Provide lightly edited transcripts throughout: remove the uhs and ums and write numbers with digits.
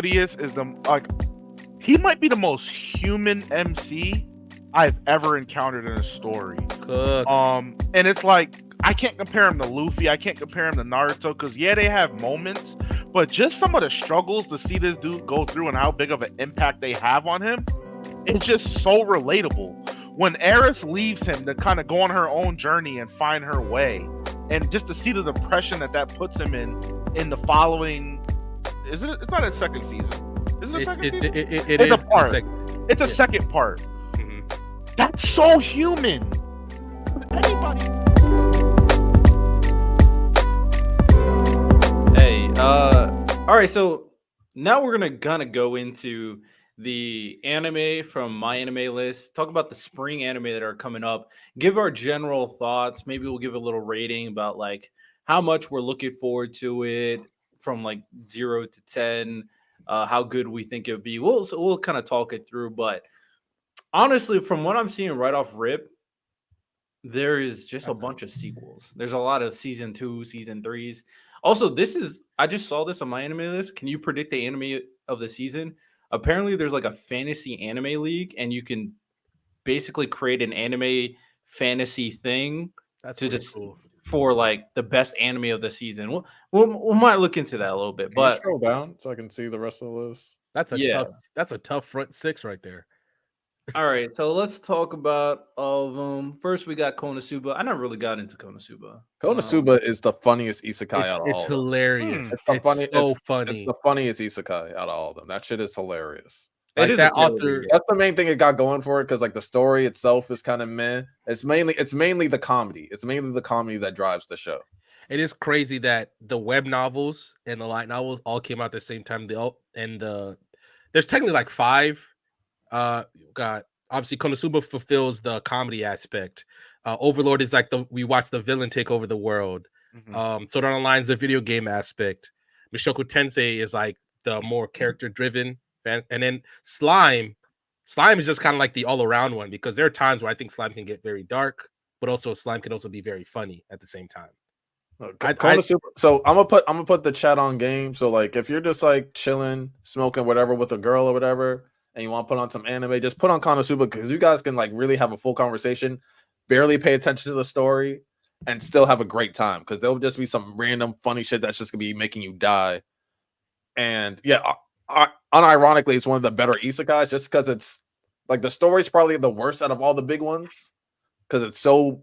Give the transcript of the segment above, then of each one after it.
is the he might be the most human MC I've ever encountered in a story. Cook. And it's like I can't compare him to Luffy. I can't compare him to Naruto because yeah, they have moments, but just some of the struggles to see this dude go through and how big of an impact they have on him, it's just so relatable. When Eris leaves him to kind of go on her own journey and find her way, and just to see the depression that puts him in the following, is it? It's not a second season. Is it a second season? It It's is a part. second. It's a Yeah. second part. Mhm. That's so human. Anybody. Hey, all right, so now we're gonna go into the anime from my anime list. Talk about the spring anime that are coming up. Give our general thoughts. Maybe we'll give a little rating about like how much we're looking forward to it from like 0 to 10. How good we think it would be. We'll kind of talk it through, but honestly, from what I'm seeing right off rip, there is just a That's bunch of sequels. There's a lot of season two, season threes. Also, I just saw this on my anime list. Can you predict the anime of the season? Apparently, there's like a fantasy anime league, and you can basically create an anime fantasy thing That's to pretty just cool. for like the best anime of the season. We might look into that a little bit, Can you but scroll down so I can see the rest of the list? yeah. That's a tough front six right there. All right, so let's talk about all of them. First, we got Konosuba. I never really got into Konosuba. Konosuba is the funniest isekai It's out of it's all of them. hilarious. It's the It's so it's funny. the funniest isekai out of all of them. That shit is hilarious. It Like is that a parody, author. yeah. That's the main thing it got going for it, because like the story itself is kind of meh. It's mainly the comedy. It's mainly the comedy that drives the show. It is crazy that the web novels and the light novels all came out at the same time. There's technically like five. Got obviously Konosuba fulfills the comedy aspect. Overlord is like we watch the villain take over the world. Sword Art Online is the video game aspect. Mushoku Tensei is like the more character driven, and then Slime is just kind of like the all around one, because there are times where I think Slime can get very dark, but also Slime can also be very funny at the same time. Konosuba. So I'm gonna put the chat on game. So like if you're just like chilling, smoking whatever with a girl or whatever, and you want to put on some anime, just put on Konosuba, because you guys can like really have a full conversation, barely pay attention to the story, and still have a great time, because there'll just be some random funny shit that's just gonna be making you die. And yeah, unironically, it's one of the better isekais, just because it's like the story's probably the worst out of all the big ones, because it's so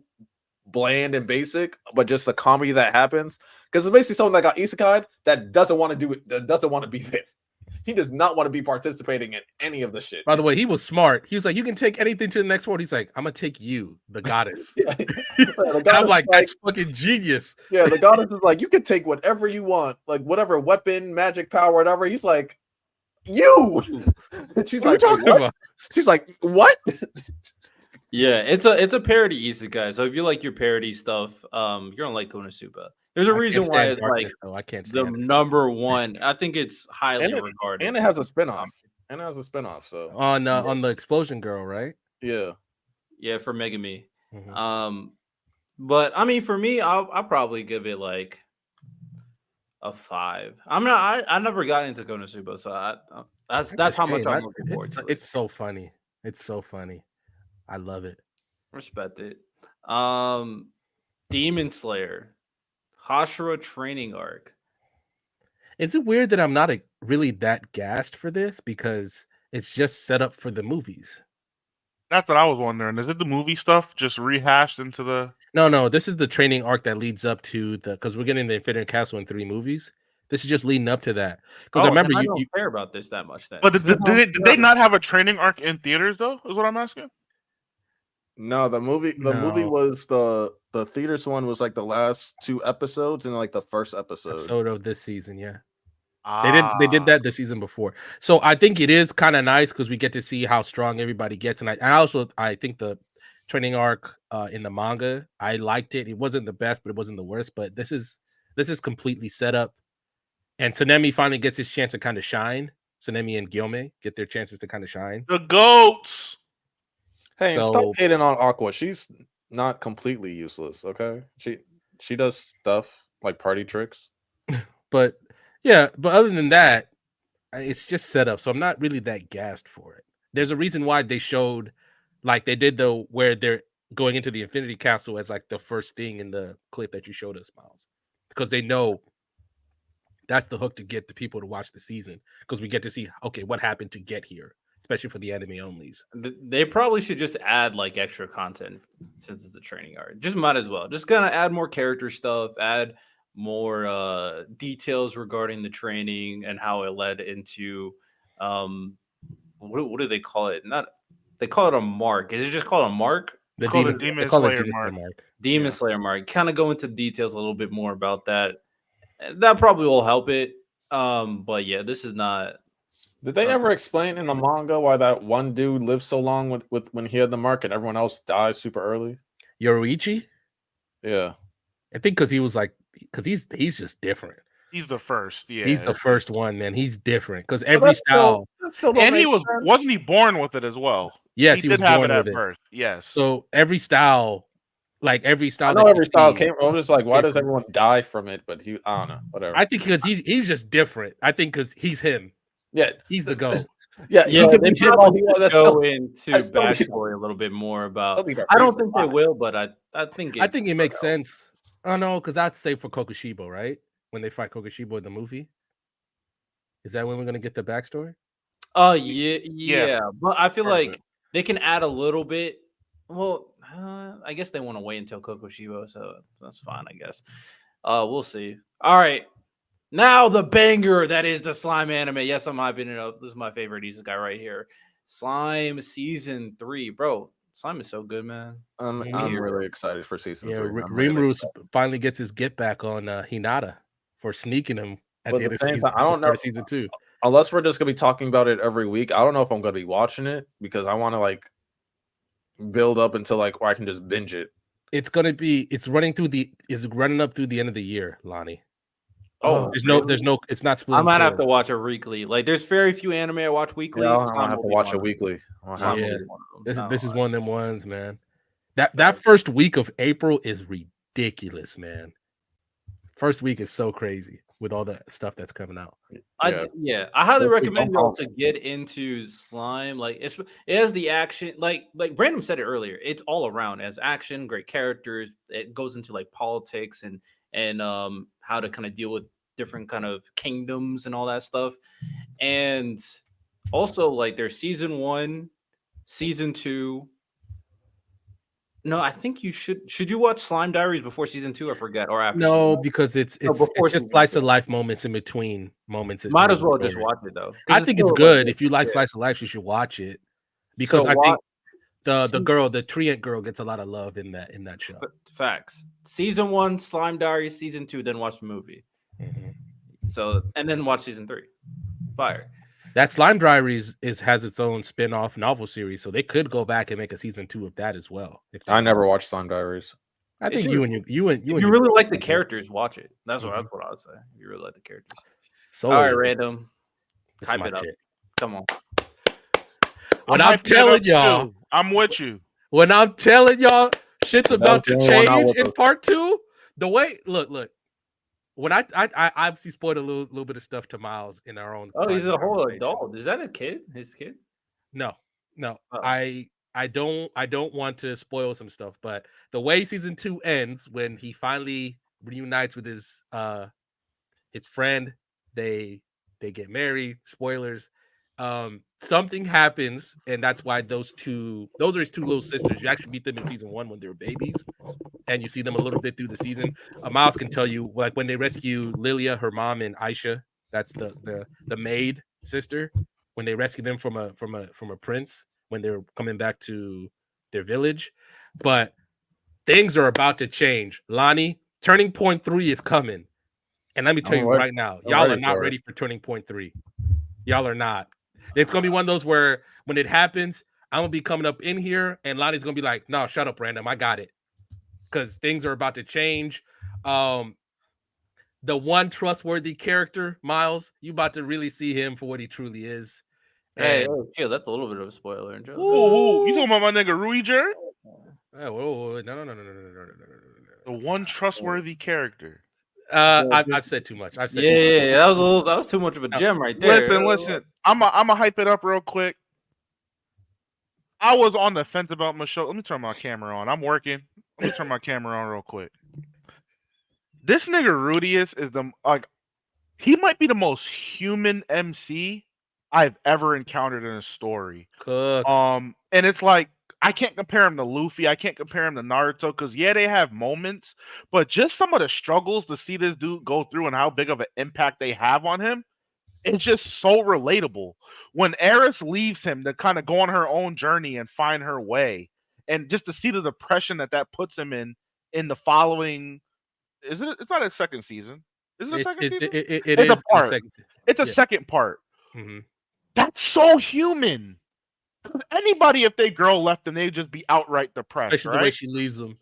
bland and basic, but just the comedy that happens, because it's basically someone that got isekai that doesn't want to do it, that doesn't want to be there. He does not want to be participating in any of the shit. By the way, he was smart. He was like, "You can take anything to the next world." He's like, "I'm gonna take you, the goddess." Yeah. And I'm like, "That's fucking genius." Yeah, the goddess is like, you can take whatever you want, like whatever weapon, magic power, whatever. He's like, you. And she's What like, are you talking what? about? She's like, what? Yeah, it's a parody isekai. So if you like your parody stuff, you're gonna like Konosuba. There's a I reason can't why stand it's like darkness, though. I can't the stand it. number one. I think it's highly And regarded. it has a spinoff. And it has a spinoff. So On the explosion girl, right? yeah. Yeah, for Megami. Mhm. But I mean, for me, I'll probably give it like a 5. I never got into Konosuba, so that's how much Shame. I'm looking forward to it. It's so funny. It's so funny. I love it. Respect it. Demon Slayer, Hashira training arc. Is it weird that I'm not really that gassed for this, because it's just set up for the movies? That's what I was wondering. Is it the movie stuff just rehashed into the? No, this is the training arc that leads up to because we're getting the Infinite Castle in 3 movies. This is just leading up to that. Because I Oh, remember then I you don't care about this that much then. But did they not have a training arc in theaters though? Is what I'm asking. No, the movie No. was the theaters one was like the last 2 episodes and like the first episode. Of this season, yeah. Ah, They did that the season before. So I think it is kind of nice because we get to see how strong everybody gets. And I think the training arc in the manga, I liked it. It wasn't the best, but it wasn't the worst. But this is completely set up. And Tsunemi finally gets his chance to kind of shine. Tsunemi and Gyome get their chances to kind of shine. the goats. Hey, and stop So hating on Aqua. She's not completely useless, okay? She does stuff like party tricks. but yeah, but other than that, It's just set up, so I'm not really that gassed for it. There's a reason why they showed, like they did though, where they're going into the Infinity Castle as like the first thing in the clip that you showed us, Miles, because they know that's the hook to get the people to watch the season, because we get to see okay what happened to get here, especially for the anime onlys. They probably should just add like extra content since it's a training art. Just might as well. Just kind of add more character stuff, add more details regarding the training and how it led into what do they call it? Not they call it a mark. Is it just called a mark? The Call it demon, they Demon call it Slayer Demon Slayer mark. mark. Demon Slayer mark. Kind of go into details a little bit more about that. That probably will help it. But yeah, this is not. Did they ever explain in the manga why that one dude lived so long with when he had the mark and everyone else dies super early? Yoruichi, Yeah. I think because he was like, because he's just different. He's the first. Yeah, He's the first one, man. He's different because So every that style. still don't and he make wasn't he sense. born with it as well? Yes, he he was did have born it with at it. birth. Yes. So every style, like every I style know that you every style see, came. I'm just like, why came does from- everyone die from it? But he, I don't know, whatever. I think because he's just different. I think because he's him. Yeah, He's the GOAT. yeah, Yeah, he could they be him all probably he wants. should That's go still, into that's still backstory a little bit more about. that'll be the I don't reason think they why. will, but I think I think it makes sense. Oh no, because that's safe for Kokushibo, right? When they fight Kokushibo in the movie, is that when we're gonna get the backstory? Oh yeah, but I feel Part of like it. they can add a little bit. Well, I guess they want to wait until Kokushibo, so that's fine. I guess. We'll see. All right, now the banger that is the Slime anime. Yes, I'm hyping it up. This is my favorite isekai right here. Slime season 3, bro. Slime is so good, man. I'm Mhm. really excited for season Yeah, 3. I'm really Rimuru excited. finally gets his get back on Hinata for sneaking him at But the at end the of same season. time, I don't Start know. of season 2. Unless we're just gonna be talking about it every week, I don't know if I'm gonna be watching it because I want to like build up until like where I can just binge it. It's gonna be. It's running up through the end of the year, Lonnie. Oh, There's no. It's not split. I in might have four. to watch it weekly. Like, there's very few anime I watch weekly. Yeah, I'm Slime gonna have will to be watch one it of them. weekly. I'm gonna Slime have will Yeah. be one of them. This Not this is gonna lie. one of them ones, man. That first week of April is ridiculous, man. First week is so crazy with all the stuff that's coming out. Yeah. I highly Feel free, recommend jump y'all on. to get into Slime. Like it has the action, like Brandon said it earlier. It's all around as action, great characters. It goes into like politics and how to kind of deal with different kind of kingdoms and all that stuff. And also like there's season 1, season 2. No, I think you should you watch Slime Diaries before season 2? I forget, or after season No, 1? because it's Before just season slice of 2. life moments in between moments. Might in as the well just story. watch it though. I It's think it's still, good. like, If you like yeah. slice of life, you should watch it because So I think watch the girl, the Treant girl, gets a lot of love in that show. facts. Season 1, Slime Diaries. Season 2, then watch the movie. Mhm. So and then watch season 3. Fire. That Slime Diaries has its own spin-off novel series, so they could go back and make a season 2 of that as well. If they I want. never watched Slime Diaries. I think It's you really and you If you your really girl like the would. characters, watch it. That's Mhm. what I would say. If you really like the characters. So All right, random. it's Hype my it up. shit. Come on. When I'm I'm hyping it telling up, y'all, too. I'm with you. when I'm telling y'all, shit's That about was the to only one out change with in us. part 2. The way, look. When I obviously spoiled a little bit of stuff to Miles in our own. Oh, he's private a whole conversation. adult. Is that a kid? His kid? No. Oh. I don't want to spoil some stuff, but the way season 2 ends when he finally reunites with his friend, they get married. Spoilers. Something happens, and that's why those are his 2 little sisters. You actually meet them in season 1 when they were babies, and you see them a little bit through the season. Miles can tell you, like when they rescue Lilia, her mom, and Aisha, that's the maid sister, when they rescue them from a prince when they're coming back to their village. But things are about to change. Lonnie, turning point 3 is coming. And let me tell you right now, y'all are not ready for turning point 3. Y'all are not. It's gonna be one of those where when it happens, I'm gonna be coming up in here, and Lonnie's gonna be like, "No, shut up, Random. I got it," because things are about to change. The one trustworthy character, Miles, you about to really see him for what he truly is. Hey, And chill. That's a little bit of a spoiler. Joe. Who? You talking about my nigga Rui Jer? no. The one trustworthy character. I've said too much. I've said too much. Yeah, that was too much of a gem right there. Listen. I'm hype it up real quick. I was on the fence about my show. Let me turn my camera on. I'm working. Let me turn my camera on real quick. This nigga Rudius is he might be the most human MC I've ever encountered in a story. Cook. And it's like I can't compare him to Luffy. I can't compare him to Naruto because they have moments, but just some of the struggles to see this dude go through and how big of an impact they have on him, it's just so relatable. When Eris leaves him to kind of go on her own journey and find her way, and just to see the depression that puts him in the following. Is it? It's not a second season. Is it a second season? It It's is a part. second. It's a second part. Mhm. That's so human. Because anybody, if they girl left them, they'd just be outright depressed, Especially right? the way she leaves them.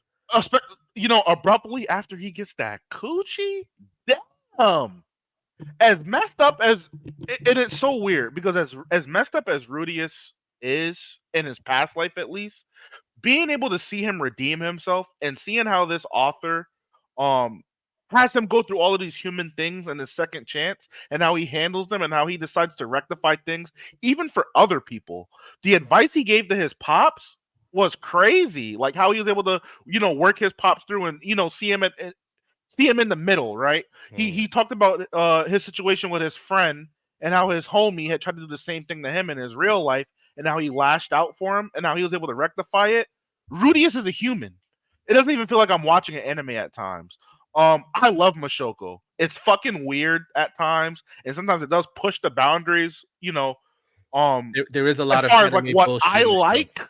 Abruptly after he gets that coochie. Damn. As messed up as it's so weird because as messed up as Rudius is in his past life, at least being able to see him redeem himself and seeing how this author um has him go through all of these human things and his second chance and how he handles them and how he decides to rectify things even for other people. The advice he gave to his pops was crazy. Like how he was able to, work his pops through and, see him in the middle, right? He talked about his situation with his friend and how his homie had tried to do the same thing to him in his real life and how he lashed out for him and how he was able to rectify it. Rudius is a human. It doesn't even feel like I'm watching an anime at times. I love Mashoko. It's fucking weird at times, and sometimes it does push the boundaries. There is a lot as of far as like anime what bullshit I in the show. like.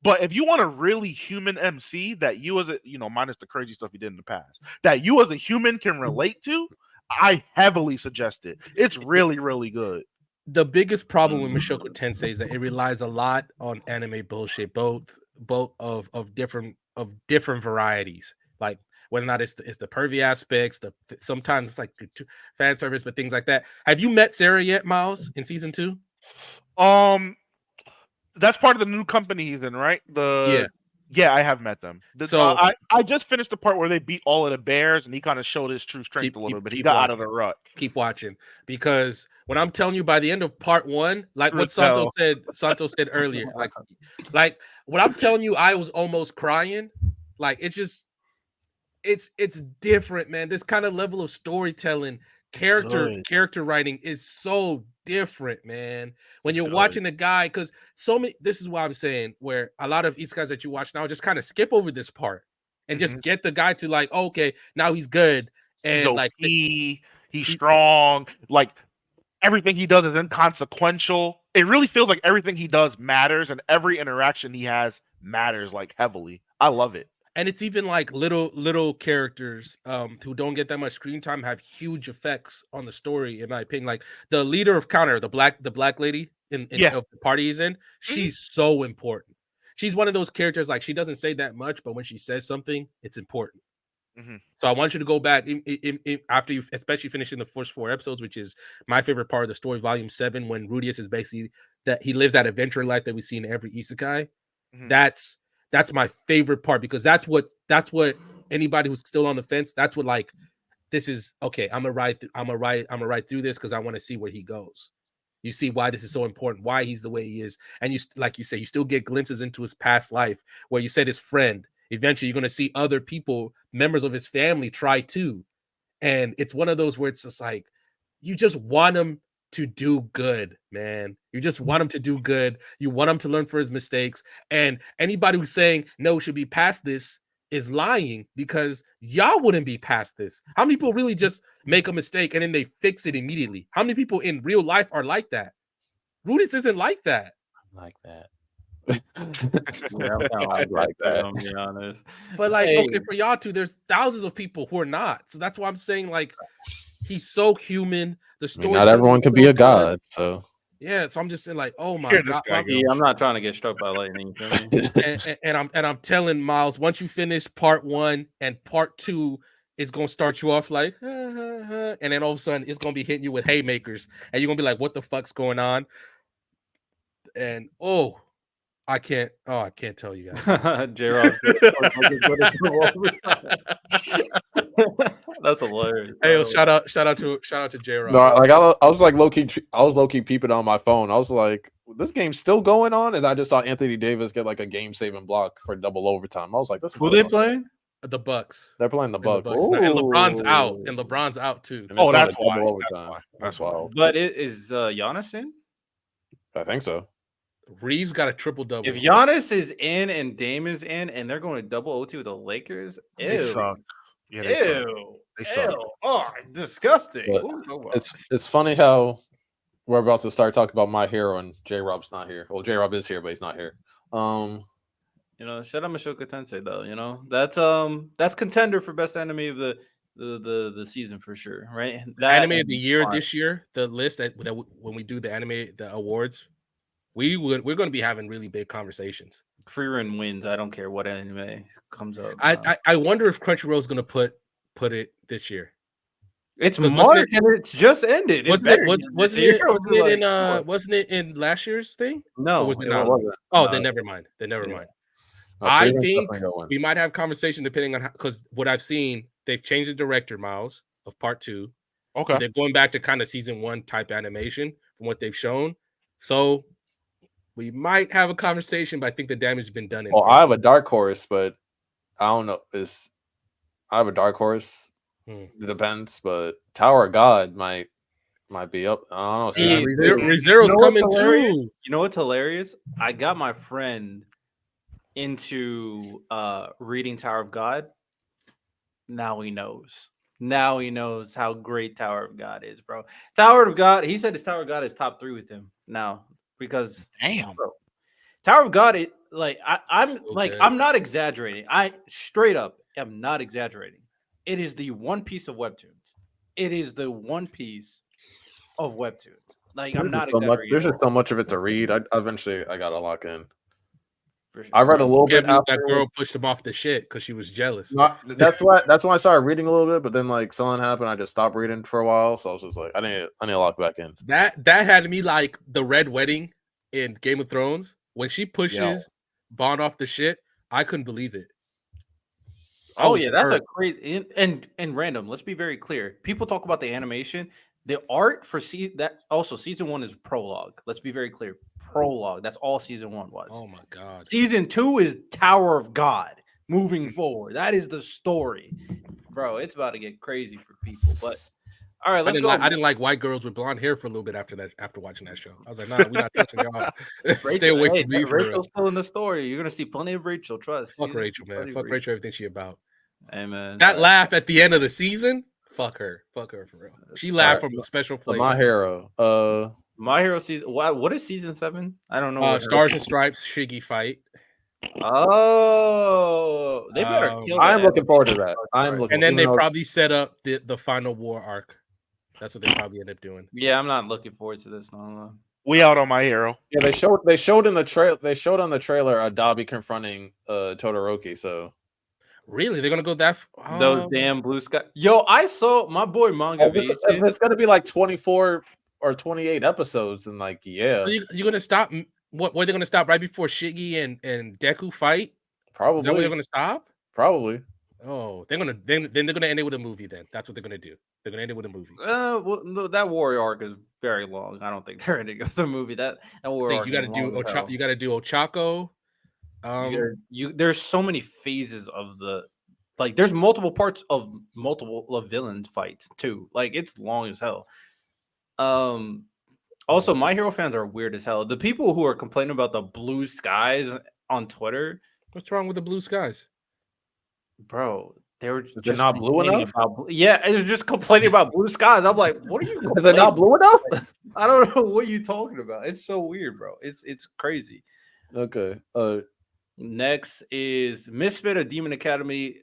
But if you want a really human MC that you as a minus the crazy stuff you did in the past, that you as a human can relate to, I heavily suggest it. It's really, really good. The biggest problem with Mashoko Tensei is that it relies a lot on anime bullshit, both of different varieties. Like whether or not it's the pervy aspects, sometimes it's like fan service, but things like that. Have you met Sarah yet, Miles, in season 2? That's part of the new company he's in, right? Yeah, I have met them. So I just finished the part where they beat all of the bears, and he kind of showed his true strength a little bit. He got out of the rut. Keep watching, because when I'm telling you, by the end of part 1, like what Santos said earlier, like when I'm telling you, I was almost crying. Like it's different, man. This kind of level of storytelling, character writing is so different, man. When you're watching a guy, because this is what I'm saying, where a lot of isekais that you watch now just kind of skip over this part and just get the guy to like, okay, now he's good, and he's strong. Like everything he does is inconsequential. It really feels like everything he does matters, and every interaction he has matters like heavily. I love it. And it's even like little characters who don't get that much screen time have huge effects on the story, in my opinion. Like the leader of Counter, the black lady in of the party he's in, she's so important. She's one of those characters, like she doesn't say that much, but when she says something, it's important. So I want you to go back after you, especially finishing the first 4 episodes, which is my favorite part of the story, volume 7, when Rudius is basically that he lives that adventure life that we see in every isekai. That's my favorite part, because that's what anybody who's still on the fence, that's what, like, this is okay. I'm gonna ride through this because I want to see where he goes. You see why this is so important, why he's the way he is, and you, like you say, you still get glimpses into his past life, where you said his friend. Eventually, you're gonna see other people, members of his family, try too, and it's one of those where it's just like you just want him to do good, man. You just want him to do good. You want him to learn for his mistakes. And anybody who's saying no, should be past this is lying, because y'all wouldn't be past this. How many people really just make a mistake and then they fix it immediately? How many people in real life are like that? Rudius isn't like that. I'm like that. Yeah, I'm like that. I'm being honest. But like, okay, for y'all too, there's thousands of people who are not. So that's why I'm saying, like, he's so human. The story. Not everyone could be a god, so yeah. So I'm just saying, like, oh my god, I'm not trying to get struck by lightning. and I'm telling Miles, once you finish part 1 and part 2, it's gonna start you off like, and then all of a sudden it's gonna be hitting you with haymakers, and you're gonna be like, what the fuck's going on? And I can't tell you guys. J-Rob. That's hilarious. Hey, yo, shout out to J Rob. No, like I was like low key peeping on my phone. I was like, this game's still going on, and I just saw Anthony Davis get like a game saving block for double overtime. I was like, this. Who they playing? The Bucks. They're playing the And the Bucks. Bucks. And LeBron's out. Ooh. And LeBron's out too. And it's Oh, going that's to double why. overtime. That's wild. But it is Giannis in? I think so. Reeves got a triple double. If Giannis is in and Dame is in, and they're going to double OT with the Lakers, They ew, suck. Yeah, they suck. ew, They suck. ew. Oh, disgusting. But What are we talking about? It's funny how we're about to start talking about My Hero and J Rob's not here. Well, J Rob is here, but he's not here. You know, shout out Mashoka Tensei though. You know, that's contender for best anime of the season for sure, right? That Anime of the year fine. this year, the list that when we do the anime the awards, we're going to be having really big conversations. Free Run wins. I don't care what anime comes up. I wonder if Crunchyroll is going to put it this year. It's 'cause March and it's just ended. Wasn't it in last year's thing? No, Or was it it not? wasn't. Oh, No. then never mind. Never Yeah. mind. Free I Run's think definitely gonna win. we might have conversation depending on because what I've seen, they've changed the director, Miles, of part 2. Okay. So they're going back to kind of season 1 type animation from what they've shown. So we might have a conversation, but I think the damage has been done. Well, I have a dark horse, but I don't know. I have a dark horse. It depends, but Tower of God might be up. I don't know. Hey, ReZero's coming too. You know what's hilarious? I got my friend into reading Tower of God. Now he knows. Now he knows how great Tower of God is, bro. Tower of God, he said his Tower of God is top 3 with him now because Damn. bro, Tower of God, I'm So like, good. I'm not exaggerating. I straight up am not exaggerating. It is the One Piece of webtoons. It is the One Piece of webtoons. Like, I'm not exaggerating. There's just so much of it to read. I gotta lock in. For sure. I read a little bit That after. girl pushed him off the shit because she was jealous. That's why I started reading a little bit, but then like something happened. I just stopped reading for a while, so I was just like, I need to lock back in. That had me like the Red Wedding in Game of Thrones when she pushes Bond off the shit. I couldn't believe it. Oh yeah, that's a great and random. Let's be very clear. People talk about the animation, the art for that also season 1 is prologue. Let's be very clear. Prologue. That's all season 1 was. Oh my god. Season 2 is Tower of God. Moving forward, that is the story, bro. It's about to get crazy for people. But all right, let's go. I didn't like white girls with blonde hair for a little bit after watching that show. I was like, nah, we're not touching y'all. Stay away from me. Rachel's still in the story. You're gonna see plenty of Rachel. Trust. Fuck Rachel, man. Fuck Rachel. Everything she about. Hey man, That laugh at the end of the season. Fuck her for real. She laughed from a special place. My Hero. My Hero season. What is season 7? I don't know. Stars and Stripes Shiggy fight. Oh, they better kill I'm that. looking forward to that. I'm looking. And then they even though- probably set up the final war arc. That's what they probably end up doing. Yeah, I'm not looking forward to this. No. We out on My Hero. Yeah, they showed in the trail. They showed on the trailer a Dobby confronting Todoroki. So Really, they're gonna go that? Those damn blue sky. Yo, I saw my boy manga. it's gonna be like 24 or 28 episodes, and like So you're gonna stop? What? Were they gonna stop right before Shiggy and Deku fight? probably Is that where they're gonna stop? probably. Oh, they're gonna then they're gonna end it with a movie. Then that's what they're gonna do. They're gonna end it with a movie. Well, that warrior arc is very long. I don't think they're ending with a movie. That warrior arc. You got to do you got to do Ochako. There's so many phases of like. There's multiple parts of multiple villain fights too. Like it's long as hell. Also, My Hero fans are weird as hell. The people who are complaining about the blue skies on Twitter. What's wrong with the blue skies? Bro, they were Is it not blue enough? Yeah, they're just complaining about blue skies. I'm like, what are you? Is it not blue enough? I don't know what you're talking about. It's so weird, bro. It's crazy. Okay. Next is Misfit of Demon Academy.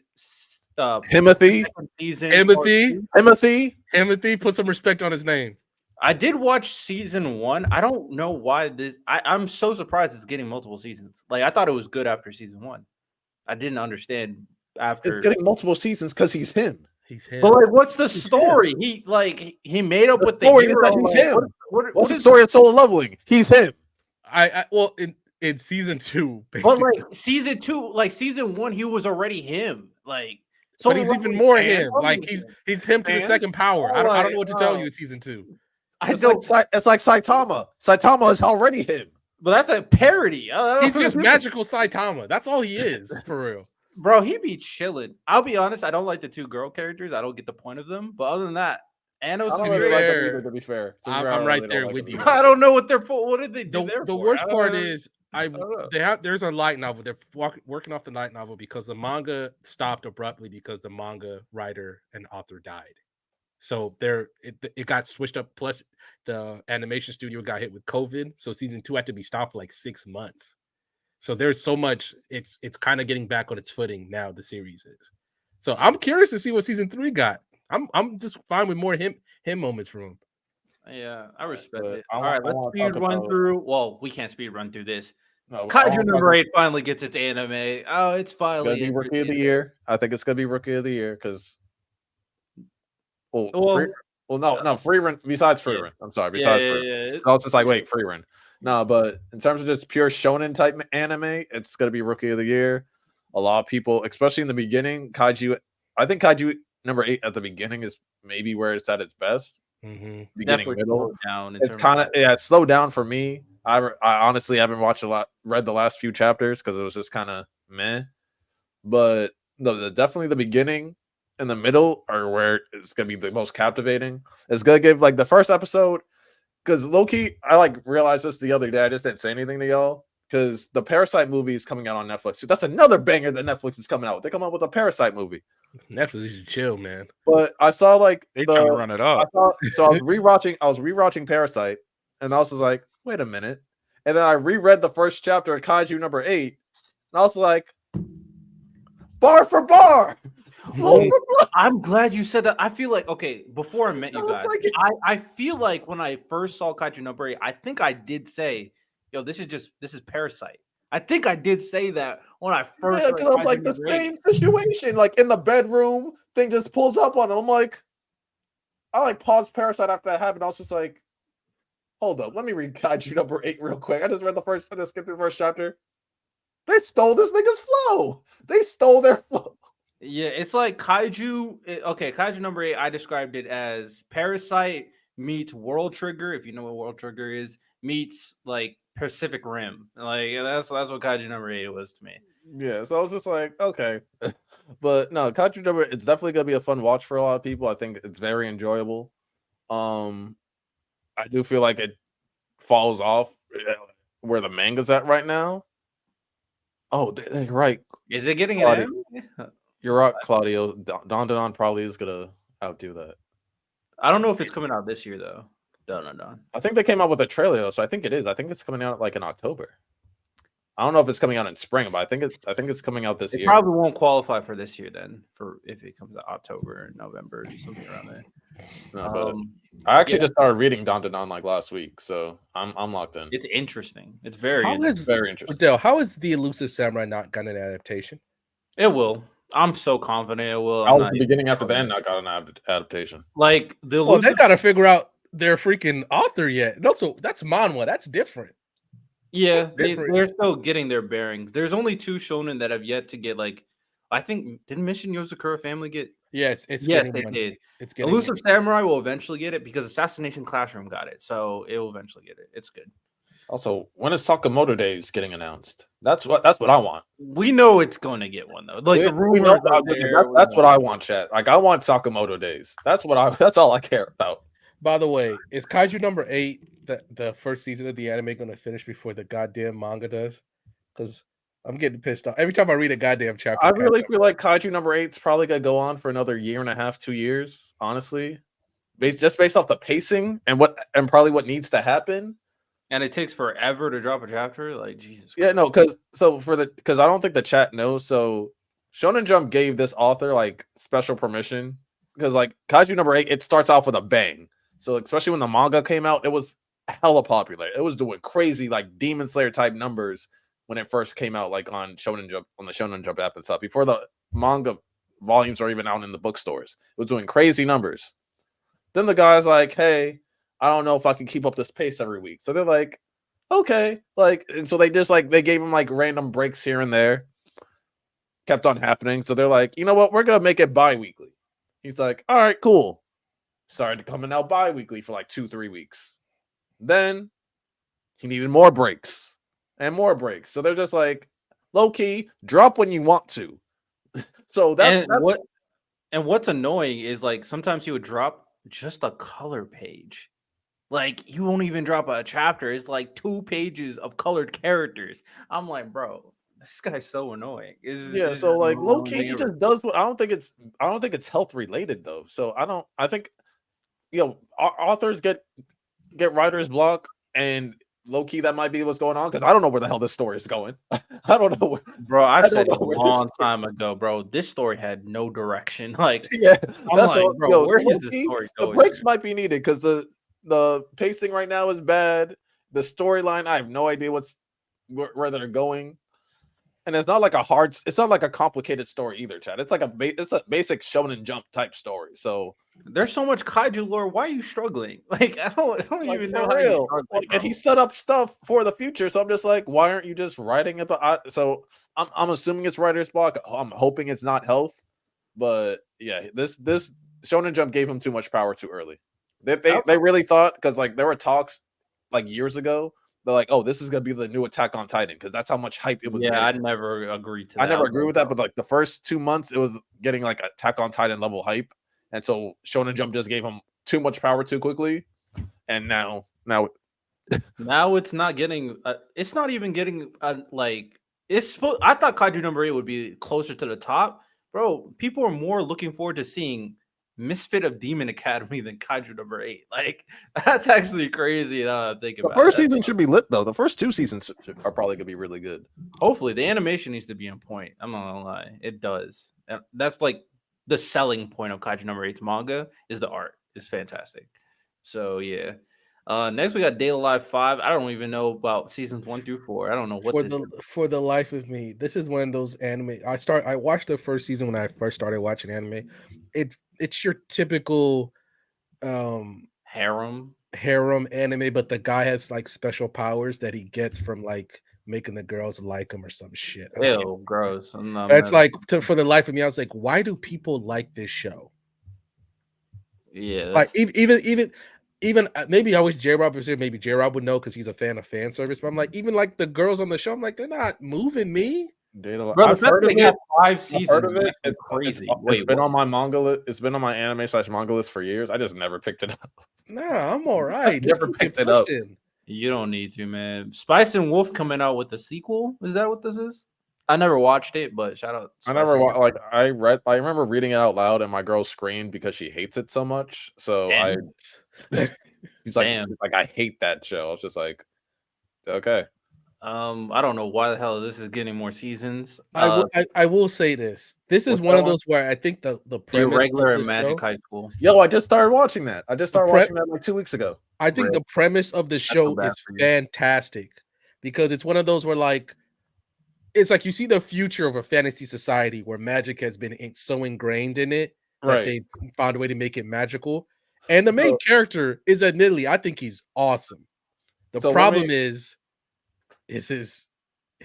Timothy. Season. Timothy. Put some respect on his name. I did watch season 1. I don't know why this. I'm so surprised it's getting multiple seasons. Like I thought it was good after season 1. I didn't understand after. It's getting multiple seasons because he's him. He's him. But like, what's the story? He made up with the story hero. is that he's him. What's the is story of Solo Leveling? He's him. Well in season 2, basically. But like season 2, like season 1, he was already him. Like But he's even more him. Like And he's him to the And- second power. Oh, I don't know like, what to tell you in season 2. I It's don't. like it's like Saitama. Saitama is already him. But that's a parody. I He's don't just know. magical Saitama. That's all he is, for real. Bro, he be chilling. I'll be honest. I don't like the 2 girl characters. I don't get the point of them. But other than that, Anos I don't is really great. like them fair, either. To be fair, I'm right there with you. I don't know what they're for. What did they do there The for? worst part is don't know. there's a light novel. They're working off the light novel because the manga stopped abruptly because the manga writer and author died. So it got switched up. Plus, the animation studio got hit with COVID, so season 2 had to be stopped for like 6 months. So there's so much. It's kind of getting back on its footing now. The series is. So I'm curious to see what season 3 got. I'm just fine with more him moments from him. Yeah, I respect but it. I All wa- right, I let's wanna speed talk run about- through. Well, we can't speed run through this. No, I Kaiju wanna number talk 8 finally gets its anime. Oh, it's It's finally gonna be rookie of the year. I think it's gonna be rookie of the year because Well, no, free run besides free yeah. run. I'm sorry, Yeah, besides yeah, free yeah. run. I was just like, wait, free run. No, but in terms of just pure shonen type anime, it's gonna be rookie of the year. A lot of people, especially in the beginning, Kaiju. I think Kaiju number 8 at the beginning is maybe where it's at its best. Beginning, Definitely middle. slowed down. It's kind of it's slowed down for me. I honestly haven't watched read the last few chapters because it was just kind of meh. But no, definitely the beginning and the middle are where it's gonna be the most captivating. It's gonna give like the first episode because low-key, I like realized this the other day. I just didn't say anything to y'all because the Parasite movie is coming out on Netflix. So that's another banger that Netflix is coming out with. They come out with a Parasite movie. Netflix should chill, man. But I saw like They trying to run it up. I was rewatching Parasite, and I was just like, wait a minute. And then I reread the first chapter of Kaiju number 8, and I was like, bar for bar. I'm glad you said that. I feel like before I met you Sounds guys, like I feel like when I first saw Kaiju number 8, I think I did say, "Yo, this is Parasite." I think I did say that when I first. Yeah, because I was like the same situation. Like in the bedroom, thing just pulls up on him. I'm like, I like paused Parasite after that happened. I was just like, hold up, let me read Kaiju number 8 real quick. I just skipped the first chapter. They stole this nigga's flow. They stole their flow. Yeah, it's like Kaiju. Kaiju number 8. I described it as Parasite meets World Trigger. If you know what World Trigger is, meets like Pacific Rim. Like that's what Kaiju number 8 was to me. Yeah, so I was just like, okay, but no, Kaiju number. It's definitely gonna be a fun watch for a lot of people. I think it's very enjoyable. I do feel like it falls off where the manga's at right now. Oh, you're right. Is it getting Claudio. an anime? You're right, Claudio. Don probably is gonna outdo that. I don't know if it's coming out this year though. Don. I think they came out with a trailer, so I think it is. I think it's coming out like in October. I don't know if it's coming out in spring, but I think it's coming out this It year. probably won't qualify for this year then. For if it comes out October, November, or something around there. No, but I actually just started reading Don like last week, so I'm locked in. It's interesting. It's very Very interesting. Adele, how is the Elusive Samurai not gotten an adaptation? It will. I'm so confident it will. I was the beginning after the end. I got an adaptation. Like the Well, they Elusive. got to figure out their freaking author yet. And also, that's manhwa. That's different. Yeah, different. they're still getting their bearings. There's only 2 shonen that have yet to get like. I think didn't Mission Yozakura Family get? Yes, Yes, getting they one. did. It's getting Elusive Samurai will eventually get it because Assassination Classroom got it, so it will eventually get it. It's good. Also, when is Sakamoto Days getting announced? That's what I want. We know it's going to get one though. Like the We rumors know are there. that's what I want, chat. Like I want Sakamoto Days. That's all I care about. By the way, is Kaiju number 8 the first season of the anime going to finish before the goddamn manga does? Because I'm getting pissed off every time I read a goddamn chapter. I really feel like Kaiju number 8 is probably gonna go on for another year and a half, 2 years. Honestly, based off the pacing and probably what needs to happen. And it takes forever to drop a chapter. Like Jesus. Yeah, no, because I don't think the chat knows. So Shonen Jump gave this author like special permission because like Kaiju number 8, it starts off with a bang. So especially when the manga came out, it was hella popular. It was doing crazy like Demon Slayer type numbers when it first came out, like on Shonen Jump, on the Shonen Jump app and stuff. Before the manga volumes are even out in the bookstores, it was doing crazy numbers. Then the guy's like, "Hey, I don't know if I can keep up this pace every week." So they're like, "Okay," like, and so they just like they gave him like random breaks here and there. kept on happening. So they're like, you know what? We're gonna make it bi-weekly. He's like, all right, cool. Started coming out bi-weekly for like 2-3 weeks. Then he needed more breaks and more breaks. So they're just like, low key, drop when you want to. So that's And what's annoying is like sometimes he would drop just a color page. Like you won't even drop a chapter. It's like 2 pages of colored characters. I'm like, bro, this guy's so annoying. yeah. Is So like low key, he just does what I don't think it's health related though. So I think authors get writer's block, and low key that might be what's going on because I don't know where the hell this story is going. I don't know. Bro, I've said know it a where this long is. time ago, bro. This story had no direction. Like, Yeah, I'm that's like, what, bro, where so is this low-key, story the going? breaks might be needed because the pacing right now is bad. The storyline, I have no idea where they're going, and it's not like it's not like a complicated story either, Chad. It's like it's a basic Shonen Jump type story. So There's so much kaiju lore. Why are you struggling? Like, I don't like even for know how you're real, struggling, like, bro. and he set up stuff for the future. So I'm just like, why aren't you just writing about? So I'm assuming it's writer's block. I'm hoping it's not health, but yeah, this Shonen Jump gave him too much power too early. They really thought because like there were talks like years ago. They're like, oh, this is gonna be the new Attack on Titan because that's how much hype it was Yeah, I getting. never agreed to I that. never agree with that, but like the first 2 months, it was getting like Attack on Titan level hype, and so Shonen Jump just gave him too much power too quickly, and now Now it's not getting. It's not even getting. Like it's. I thought Kaiju number 8 would be closer to the top, bro. People are more looking forward to seeing Misfit of Demon Academy than Kaiju number 8. Like that's actually crazy. Now that I think the about first it. season should be lit though. The first 2 seasons are probably gonna be really good. Hopefully, the animation needs to be on point. I'm not gonna lie, it does. And that's like the selling point of Kaiju number 8's manga is the art. It's fantastic. So yeah. Next we got Day Alive 5. I don't even know about seasons 1 through 4. I don't know what For the life of me, this is one of those anime. I watched the first season when I first started watching anime. It's your typical harem anime, but the guy has like special powers that he gets from like making the girls like him or some shit. Ew, gross. It's like for the life of me, I was like, why do people like this show? Yeah, like even maybe I wish J Rob was here. Maybe J Rob would know because he's a fan of fan service. But I'm like, even like the girls on the show, I'm like, they're not moving me. I've heard of it. 5 seasons. I've heard of it. It's crazy. It's been on my manga list. It's been on my anime/manga list for years. I just never picked it up. Nah, I'm all right. Never picked it up. You don't need to, man. Spice and Wolf coming out with the sequel. Is that what this is? I never watched it, but shout out. I never like I remember reading it out loud, and my girl screamed because she hates it so much. So he's like, I hate that show. I was just like, okay. I don't know why the hell this is getting more seasons. I will say this. This is one of those where I think the premise Irregular and Magic High School. Yo, I just started watching that. I just started watching that like 2 weeks ago. I think the premise of the show is fantastic because it's one of those where like it's like you see the future of a fantasy society where magic has been so ingrained in it that they found a way to make it magical. And the main character is admittedly, I think he's awesome. The problem is his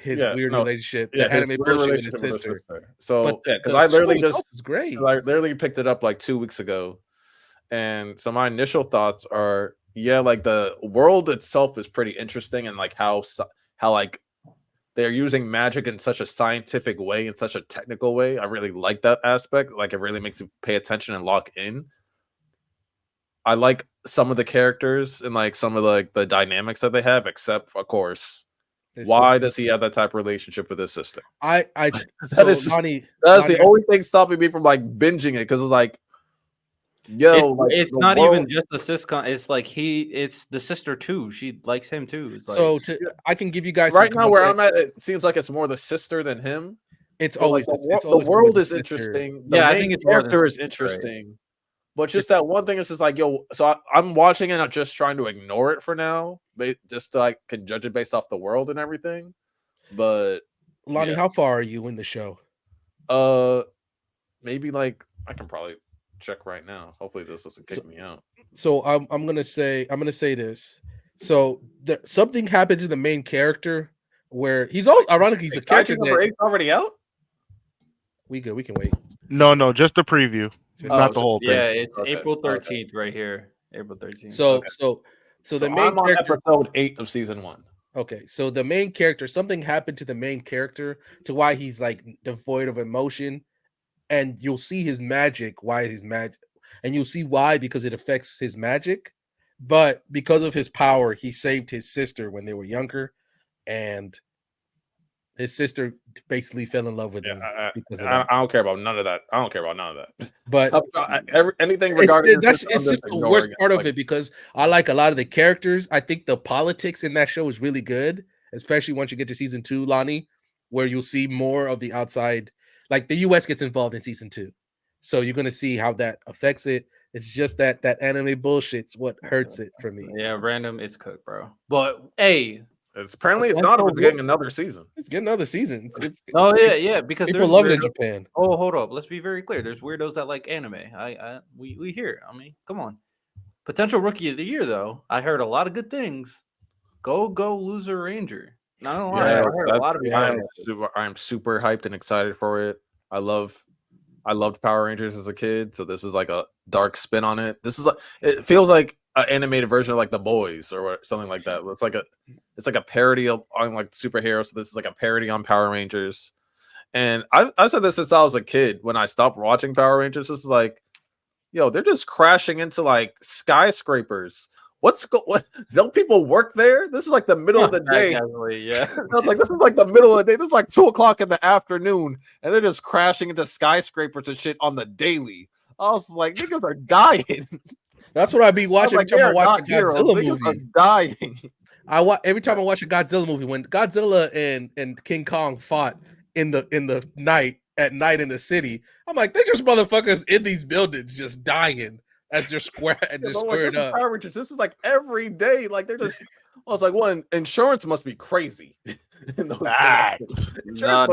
weird relationship, the anime bullshit with his sister. So because I literally is great. I literally picked it up like 2 weeks ago, and so my initial thoughts are, like the world itself is pretty interesting, and like how like they're using magic in such a scientific way, in such a technical way. I really like that aspect. Like it really makes you pay attention and lock in. I like some of the characters and like some of the dynamics that they have, except of course. Why does he have that type of relationship with his sister? That's the only thing stopping me from like binging it because it's like, it's not even just the sitcom. It's like it's the sister too. She likes him too. It's so I can give you guys right now where I'm at. It seems like it's more the sister than him. It's always the world is interesting. The main character is interesting. But just that one thing is just like, so I'm watching it and I'm just trying to ignore it for now. Just so I can judge it based off the world and everything. But Lonnie, how far are you in the show? Maybe like I can probably check right now. Hopefully this doesn't kick me out. So I'm gonna say this. So something happened to the main character where he's all ironically he's a character number 8 already out. We good. We can wait. No, just the preview, Just- not the whole Yeah, thing. it's Okay, April okay. 13th right here. April 13th. So the So main I'm on character. episode 8 of season 1. Okay, so the main character, something happened to the main character to why he's like devoid of emotion, and you'll see his magic. Why his magic, and you'll see why because it affects his magic. But because of his power, he saved his sister when they were younger, and his sister basically fell in love with him because of that. I don't care about none of that. I don't care about none of that. But Anything regarding it's just the worst part of it because I like a lot of the characters. I think the politics in that show is really good, especially once you get to season 2, Lonnie, where you'll see more of the outside. Like the US gets involved in season 2. So you're gonna see how that affects it. It's just that anime bullshit's what hurts it for me. Yeah, random. It's cooked, bro. But hey, It's not. It's getting another season. It's getting another season. It's oh yeah, because people there's love it in weirdos- Japan. Oh, hold up. Let's be very clear. There's weirdos that like anime. We hear. I mean, come on. Potential rookie of the year, though. I heard a lot of good things. Go, Loser Ranger. Not gonna lie, I heard a lot of people. I'm super hyped and excited for it. I loved Power Rangers as a kid, so this is like a dark spin on it. This is like it feels like an animated version of like The Boys or something like that. It's like a parody on like superheroes. So this is like a parody on Power Rangers. And I've said this since I was a kid. When I stopped watching Power Rangers, this is like, yo, they're just crashing into like skyscrapers. What don't people work there? This is like the middle of the day. Yeah. I was like, this is like the middle of the day. This is like 2:00 in the afternoon, and they're just crashing into skyscrapers and shit on the daily. I was like, niggas are dying. That's what I be watching every time I watch a Godzilla Niggas movie. are dying. Every time I watch a Godzilla movie, when Godzilla and King Kong fought in the night at night in the city, I'm like, they're just motherfuckers in these buildings just dying as they're squared up. Power Rangers. This is like every day. Like they're just. I was like, one, insurance must be crazy. In those No,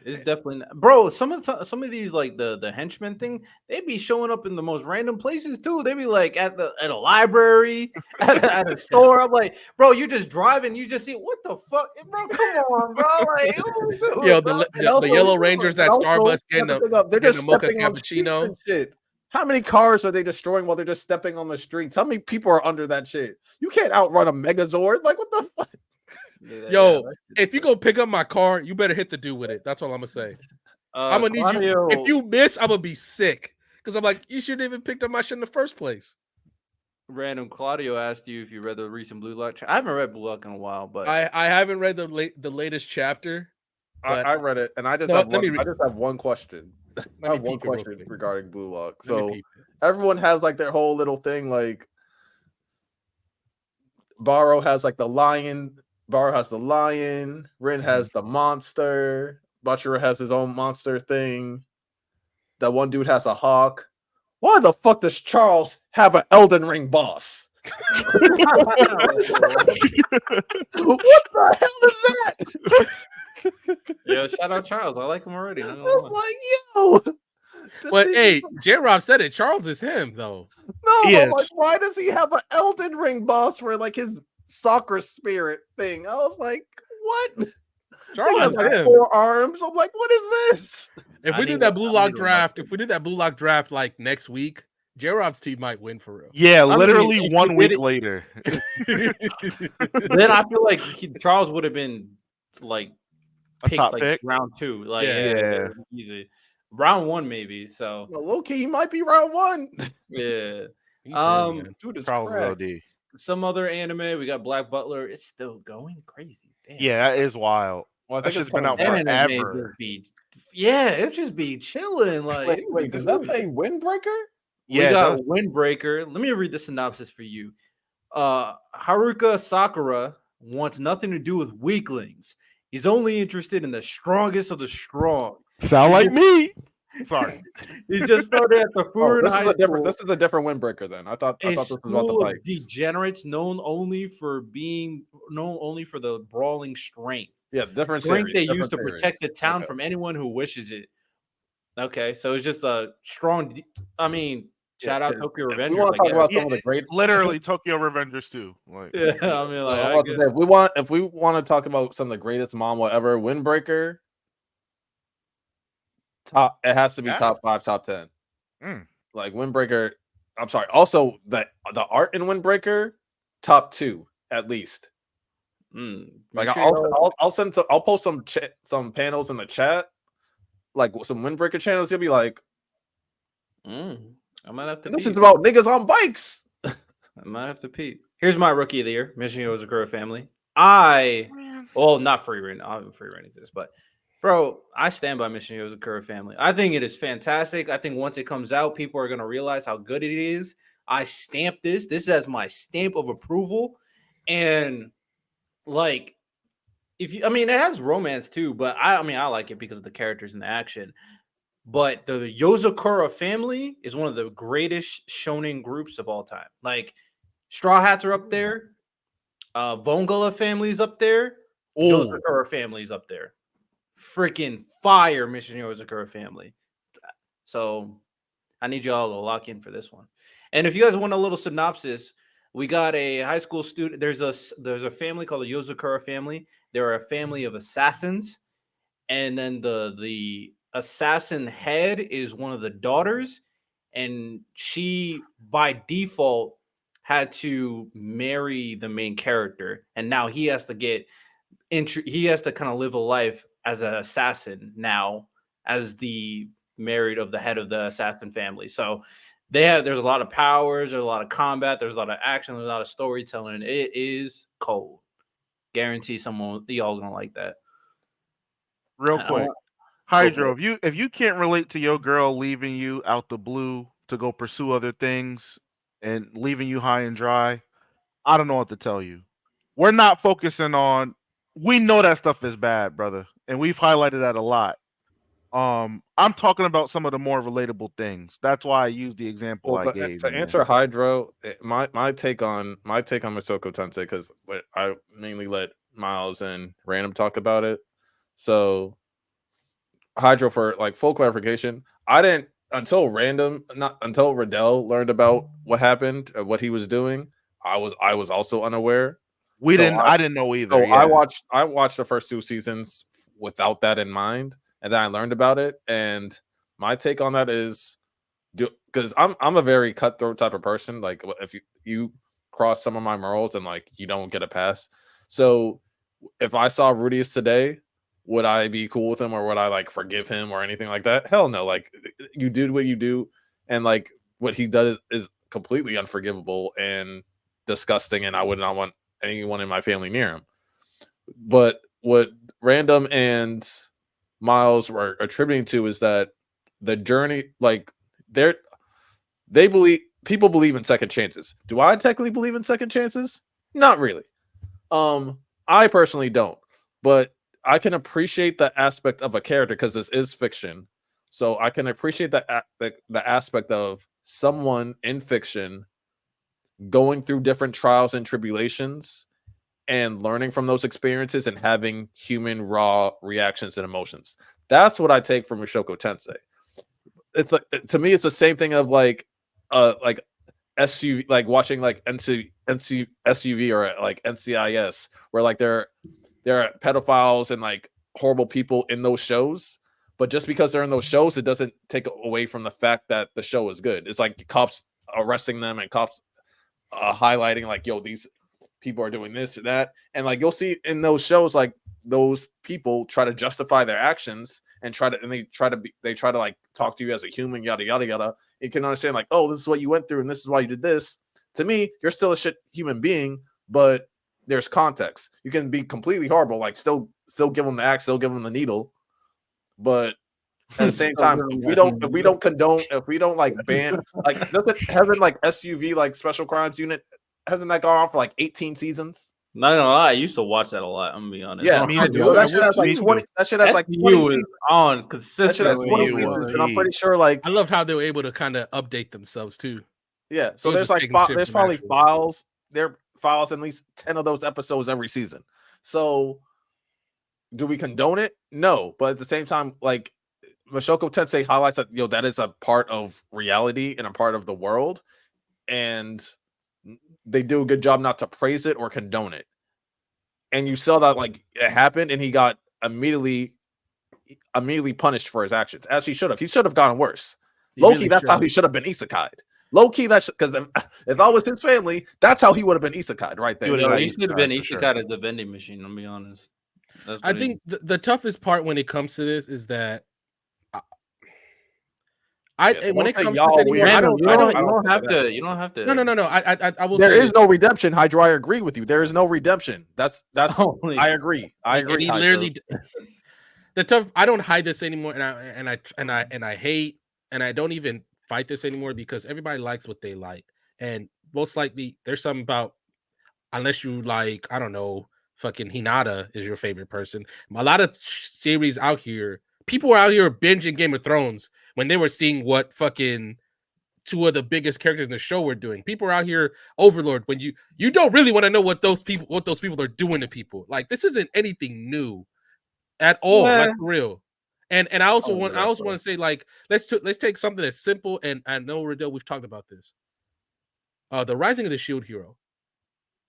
it's definitely not. Bro. Some of these like the henchmen thing, they be showing up in the most random places too. They be like at a library, at a store. I'm like, bro, you're just driving, you just see what the fuck, bro. Come on, bro. Like, yo, the Yellow Rangers at Starbucks getting they're just a mocha stepping on streets cappuccino. and shit. How many cars are they destroying while they're just stepping on the streets? How many people are under that shit? You can't outrun a Megazord. Like, what the fuck? Yo, if you go pick up my car, you better hit the dude with it. That's all I'm gonna say. I'm gonna need you. If you miss, I'm gonna be sick because I'm like, you shouldn't even picked up my shit in the first place. Random Claudio asked you if you read the recent Blue Lock. I haven't read Blue Lock in a while, but I haven't read the latest chapter. I read it, and I just have one question. I have one question regarding Blue Lock. So everyone has like their whole little thing. Like Barrow has like the lion. Barrow has the lion. Rin has the monster. Butcher has his own monster thing. That one dude has a hawk. Why the fuck does Charles have an Elden Ring boss? What the hell is that? Yeah, shout out Charles. I like him already. I was like, yo. But hey, J-Rob said it. Charles is him, though. No, but like, why does he have an Elden Ring boss for like his soccer spirit thing? I was like, what? Charles has like him. 4 arms. I'm like, what is this? If we did that Blue Lock draft, like next week, J-Rob's team might win for real. Yeah, literally 1 week later. Then I feel like Charles would have been like picked like pick? round 2. Like yeah. Easy. Round 1 maybe. So okay, he might be round 1. Yeah. Dude is Charles OD. Some other anime, we got Black Butler. It's still going crazy. Damn. Yeah, that is wild. Well, I think it's been out forever. It's just be chilling. Like, wait, does that say Windbreaker? We got Windbreaker. Let me read the synopsis for you. Haruka Sakura wants nothing to do with weaklings. He's only interested in the strongest of the strong. Sound like me. Sorry. He's just started at the Furin High School. This is a different Windbreaker then. I thought this was about the bikes. Degenerates known only for the brawling strength. Yeah, different strength series, they use to protect the town from anyone who wishes it. Okay, so it's just a strong. Shout out Tokyo Revengers. We want to talk about some of the great, literally Tokyo Revengers too. Like, yeah, I mean, if we want to talk about some of the greatest manga ever, Windbreaker. top. It has to be Yeah. top 5, top 10. Mm. Like Windbreaker. I'm sorry. Also, the art in Windbreaker, top 2 at least. Like Make sure y'all- I'll send I'll post some panels in the chat, like some Windbreaker channels. You'll be like, I might have to. this peep. is about niggas on bikes. I might have to peep. Here's my rookie of the year, Mission Yozakura family. Not free reign. I haven't free reign exists, but bro, I stand by Mission Yozakura family. I think it is fantastic. I think once it comes out, people are gonna realize how good it is. I stamp this. This has my stamp of approval, and like, it has romance too, but I like it because of the characters and the action. But the Yozakura family is one of the greatest shonen groups of all time. Like, Straw Hats are up there. Vongula family's up there. Yozakura family's up there. Freaking fire, Mission Yozakura family. So I need y'all to lock in for this one. And if you guys want a little synopsis, we got a high school student. There's a family called the Yozakura family. They're a family of assassins, and then the assassin head is one of the daughters, and she by default had to marry the main character, and now he has to kind of live a life as an assassin now, as the married of the head of the assassin family. So there's a lot of powers, there's a lot of combat, there's a lot of action, there's a lot of storytelling. It is cold. Guarantee y'all gonna like that. Real quick, Hydro, if you can't relate to your girl leaving you out the blue to go pursue other things and leaving you high and dry, I don't know what to tell you. We're not focusing on. We know that stuff is bad, brother, and we've highlighted that a lot. I'm talking about some of the more relatable things. That's why I used the example I gave. To answer Hydro, my take on Masoko Tensei, because I mainly let Miles and Random talk about it. So Hydro, for like full clarification, I didn't until Riddell learned about what happened, what he was doing. I was also unaware. I didn't know either. So yeah. I watched the first 2 seasons without that in mind, and then I learned about it. And my take on that is, because I'm a very cutthroat type of person. Like, if you cross some of my morals and like you don't get a pass. So if I saw Rudius today, would I be cool with him, or would I like forgive him or anything like that? Hell no. Like, you did what you do, and like what he does is completely unforgivable and disgusting, and I would not want anyone in my family near him. But what Random and Miles were attributing to is that the journey, like, people believe in second chances. Do I technically believe in second chances? Not really. I personally don't, but I can appreciate the aspect of a character, because this is fiction. So I can appreciate the aspect of someone in fiction going through different trials and tribulations and learning from those experiences and having human raw reactions and emotions. That's what I take from Mushoku Tensei. It's like, to me, it's the same thing of like SUV, like watching like SUV or like NCIS, where like there are pedophiles and like horrible people in those shows. But just because they're in those shows, it doesn't take away from the fact that the show is good. It's like cops arresting them and cops highlighting like, yo, these people are doing this or that, and like you'll see in those shows, like those people try to justify their actions and they try to like talk to you as a human, yada yada yada. You can understand like, oh, this is what you went through and this is why you did this. To me, you're still a shit human being, but there's context. You can be completely horrible, like still give them the axe, still give them the needle, but at the same time, if we don't condone, if we don't like ban, like hasn't like SUV, like Special Crimes Unit, hasn't that gone on for like 18 seasons? Not gonna lie, I used to watch that a lot. I'm gonna be honest. Yeah, I do. That shit has like 20. That shit has like 20 seasons. On consistently. That shit has 20 seasons, and I'm pretty sure like I loved how they were able to kind of update themselves too. Yeah, so there's like there's probably files. There are files in at least 10 of those episodes every season. So do we condone it? No, but at the same time, like Mushoku Tensei highlights that, that is a part of reality and a part of the world, and they do a good job not to praise it or condone it. And you saw that like it happened, and he got immediately immediately punished for his actions, as he should have. He should have gotten worse. He Low really key, that's how should. he should have been isekai'd. Low key, that's because if I was his family, that's how he would have been isekai'd right there. would've Yo, got he should have been isekai for sure. isekai as the vending machine. I'll be honest. That's I what he- think the toughest part when it comes to this is that Yes, when don't it take comes to y'all this anymore, weird. I Random, don't, you I don't, don't. you don't think have of to. that. You don't have to. No. I will There say is no redemption, Hydro. I agree with you. There is no redemption. That's Only- I agree. I and agree. he Hydro. literally the tough. I don't hide this anymore, and I hate, and I don't even fight this anymore because everybody likes what they like, and most likely there's something about unless you like, I don't know, fucking Hinata is your favorite person. A lot of series out here, people were out here binging Game of Thrones when they were seeing what fucking two of the biggest characters in the show were doing. People are out here Overlord when you don't really want to know what those people are doing to people. Like this isn't anything new at all, like Yeah. for real. And I also Oh, want yeah, to say like let's take something that's simple, and I know Riddell, we've talked about this. The Rising of the Shield Hero.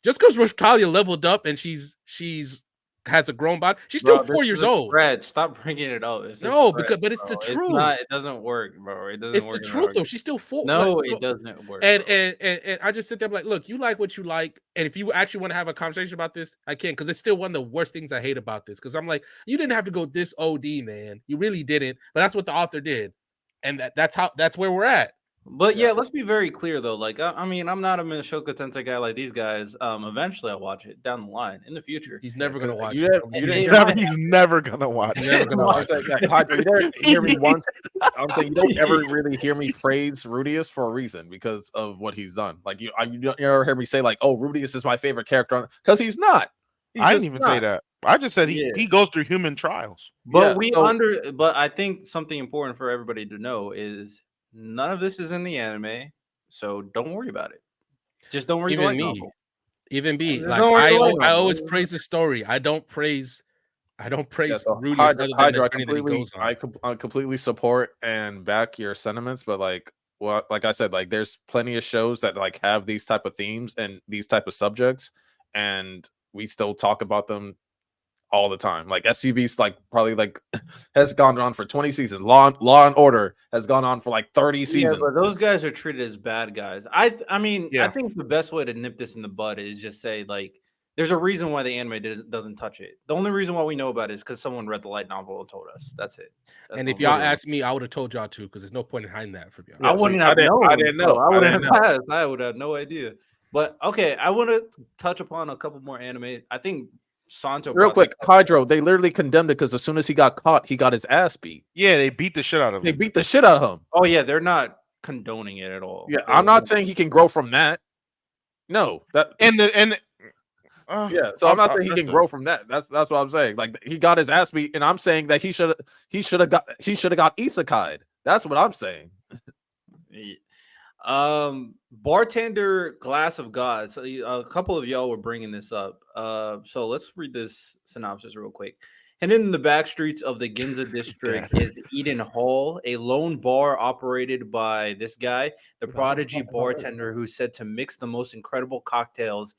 Just because Rosalia leveled up and she's has a grown body, she's still Bro, 4 this years is a old. spread. Stop bringing it up. It's just No, spread, but it's bro. the It's truth. not. It doesn't work, bro. It doesn't It's work. the in truth our though. She's still 4. No, like, so, it doesn't work. and, Bro. and I just sit there like, look, you like what you like, and if you actually want to have a conversation about this, I can, because it's still one of the worst things I hate about this. Because I'm like, you didn't have to go this OD, man. You really didn't, but that's what the author did, and that's where we're at. But yeah, let's be very clear though. Like, I mean, I'm not a Minishoka Tensei guy like these guys. Eventually I'll watch it down the line in the future. He's never gonna watch you it. didn't- you didn't It- He's never gonna watch. He's it. never gonna watch it. Hydro, you didn't hear me once. I'm saying you don't ever really hear me praise Rudius for a reason because of what he's done. Like you never hear me say like, "Oh, Rudius is my favorite character," because he's not. He's I just didn't even say not. that. I just said Yeah. he goes through human trials. But Yeah, but I think something important for everybody to know is none of this is in the anime, so don't worry about it. Just don't read the Even light me, novel. even me, There's like no way to like I them. always praise the story. I don't praise Yeah, so Rudius Hydro, other than the I journey that he completely, goes on. I completely support and back your sentiments, but like I said, like there's plenty of shows that like have these type of themes and these type of subjects, and we still talk about them all the time. Like SCV's like probably like has gone on for 20 seasons. Law and Order has gone on for like 30 Yeah, seasons. but those guys are treated as bad guys. I mean, I Yeah. think the best way to nip this in the bud is just say like, there's a reason why the anime doesn't touch it. The only reason why we know about it is because someone read the light novel and told us. That's it. That's And the if only y'all reason. asked me, I would have told y'all too, because there's no point in hiding that from y'all. I Yeah, see, wouldn't I have didn't- known. I didn't bro. know. I I wouldn't didn't have asked. I would have no idea. But okay, I want to touch upon a couple more anime. I think Santo. Real brought quick, this up. Hydro, they literally condemned it because as soon as he got caught, he got his ass beat. Yeah, they beat the shit out of They him. beat the shit out of him. Oh yeah, they're not condoning it at all. Yeah, I'm not saying he can grow from that. No, that And yeah. So I'm not saying he can grow from that. That's what I'm saying. Like he got his ass beat, and I'm saying that he should have got isekai'd. That's what I'm saying. Bartender Glass of God. So a couple of y'all were bringing this up. So let's read this synopsis real quick. Hidden in the back streets of the Ginza district is Eden Hall, a lone bar operated by this guy, the prodigy bartender who's said to mix the most incredible cocktails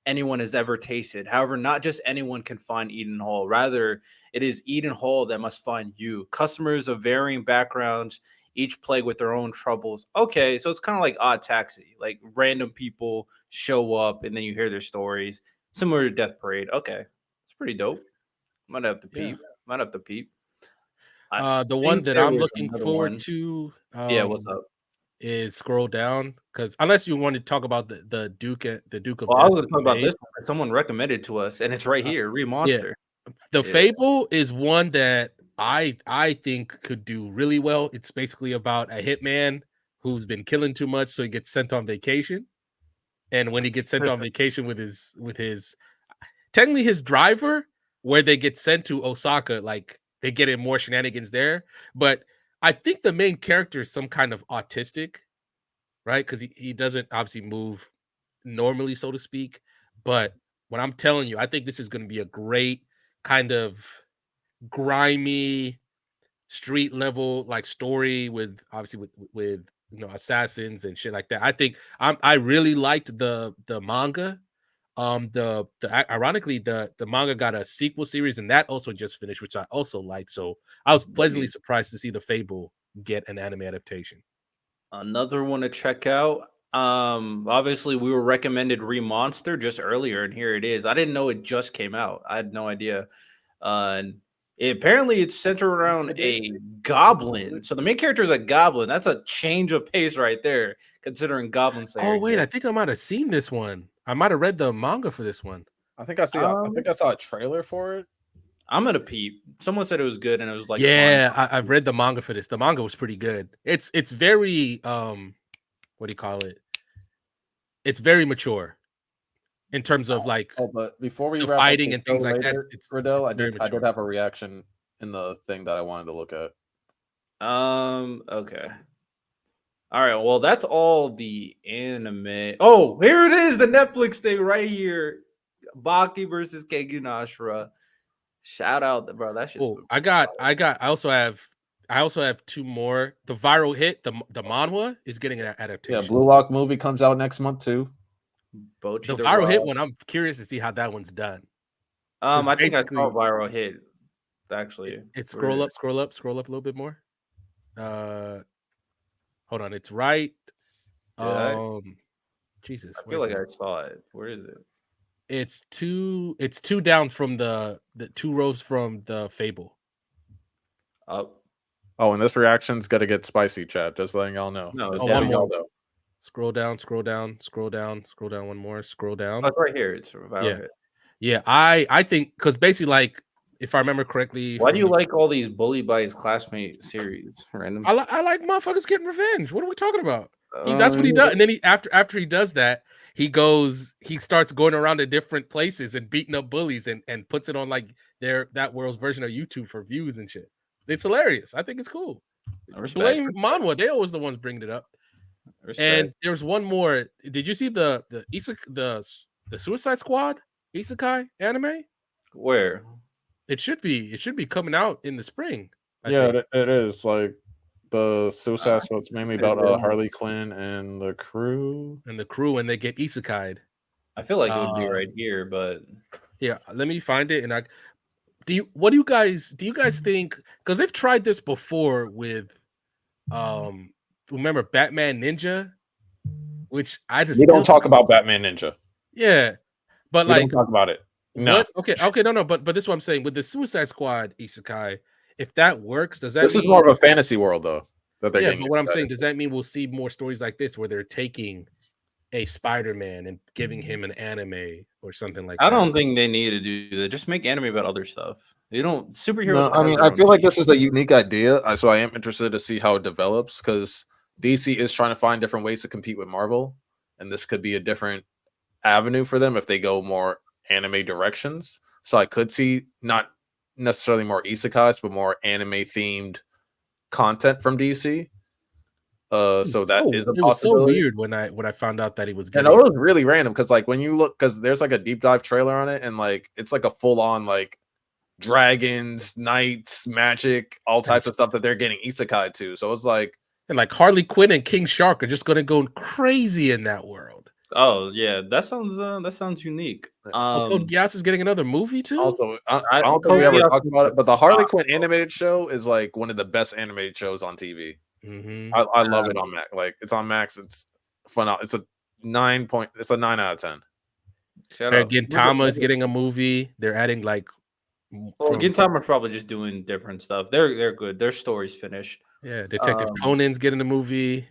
anyone has ever tasted. However, not just anyone can find Eden Hall. Rather, it is Eden Hall that must find you. Customers of varying backgrounds, each plagued with their own troubles. Okay, so it's kind of like Odd Taxi. Like random people show up and then you hear their stories. Similar to Death Parade. Okay, it's pretty dope. Might have to peep. Might have to peep. The one think that there I'm was looking another forward one. to Yeah, what's up? is scroll down, because unless you want to talk about the Duke of Well, I Death was going to talk about Fate. this one. 'Cause someone recommended to us, and it's right here. Read Monster. The Yeah. Fable is one that I think could do really well. It's basically about a hitman who's been killing too much, so he gets sent on vacation. And when he gets sent on vacation with his technically his driver, where they get sent to Osaka, like they get in more shenanigans there. But I think the main character is some kind of autistic, right? Because he doesn't obviously move normally, so to speak. But what I'm telling you, I think this is going to be a great kind of grimy street level like story with obviously with assassins and shit like that. I think I really liked the manga. Ironically, the manga got a sequel series, and that also just finished, which I also liked. So I was pleasantly surprised to see the Fable get an anime adaptation. Another one to check out. Obviously we were recommended Remonster just earlier, and here it is. I didn't know it just came out. I had no idea. And apparently it's centered around a goblin. So the main character is a goblin. That's a change of pace right there, considering Goblin Slayer. Oh wait, I think I might have seen this one. I might have read the manga for this one. I think I saw a trailer for it. I'm gonna peep. Someone said it was good, and it was like yeah, fun. I've read the manga for this. The manga was pretty good. It's very what do you call it? It's very mature in terms of like but before we the wrap fighting up and things like that. It's Riddell, I very did mature. have a reaction in the thing that I wanted to look at. Okay. All right. Well, that's all the anime. Oh, here it is, the Netflix thing right here. Baki versus Keigun Ashura. Shout out, bro. That shit's Oh, I also have two more. The viral hit, the manhwa is getting an adaptation. Yeah, Blue Lock movie comes out next month too. Bochi The viral hit one, I'm curious to see how that one's done. I think I saw viral hit. Actually, it's scroll up a little bit more. Hold on, it's right. Jesus, I feel like I saw it. Where is it? It's two down from the 2 rows from the Fable. Up. Oh, and this reaction's got to get spicy, chat. Just letting y'all know. No, just one more. know. Scroll down one more. Scroll down. Oh, it's right here. It's viral hit. Yeah, I think because basically, like, if I remember correctly, why do you like all these bullied by his classmate series? Random. I like motherfuckers getting revenge. What are we talking about? That's what he does, and then after he does that, he starts going around to different places and beating up bullies and puts it on like that world's version of YouTube for views and shit. It's hilarious. I think it's cool. Blame manhwa. They always the ones bringing it up. And there's one more. Did you see the Suicide Squad isekai anime? Where? It should be coming out in the spring. I think. It is. Like the Suicide Squad's mainly about Harley Quinn and the crew. And they get isekai'd. I feel like it would be right here, but yeah, let me find it. And what do you guys think? Because they've tried this before with remember Batman Ninja, which I just we don't talk about Batman Ninja. Yeah, but we don't talk about it. No. Okay, no, but this is what I'm saying with the Suicide Squad isekai. If that works, does that this mean... is more of a fantasy world though? But what I'm saying, does that mean we'll see more stories like this where they're taking a Spider-Man and giving him an anime or something like that? I don't think they need to do that. Just make anime about other stuff. You don't superheroes. No, I mean, I feel like this is a unique idea, so I am interested to see how it develops because DC is trying to find different ways to compete with Marvel, and this could be a different avenue for them if they go more anime directions. So I could see not necessarily more isekais, but more anime themed content from DC. So that is a possibility. It was so weird when I found out that he was getting... And it was really random because like when you look, because there's like a deep dive trailer on it, and like it's like a full on like dragons, knights, magic, all types of stuff that they're getting isekai to. So it's like, and like Harley Quinn and King Shark are just going to go crazy in that world. Oh yeah, that sounds unique. Code Geass is getting another movie too. Also, I don't think we ever talked about it, but the Harley Quinn animated show is like one of the best animated shows on TV. Mm-hmm. I love it on Max. Like it's on Max. It's fun. It's a 9 out of 10. Gintama is getting a movie. They're adding like. Well, Gintama's probably just doing different stuff. They're good. Their story's finished. Yeah, Detective Conan's getting a movie.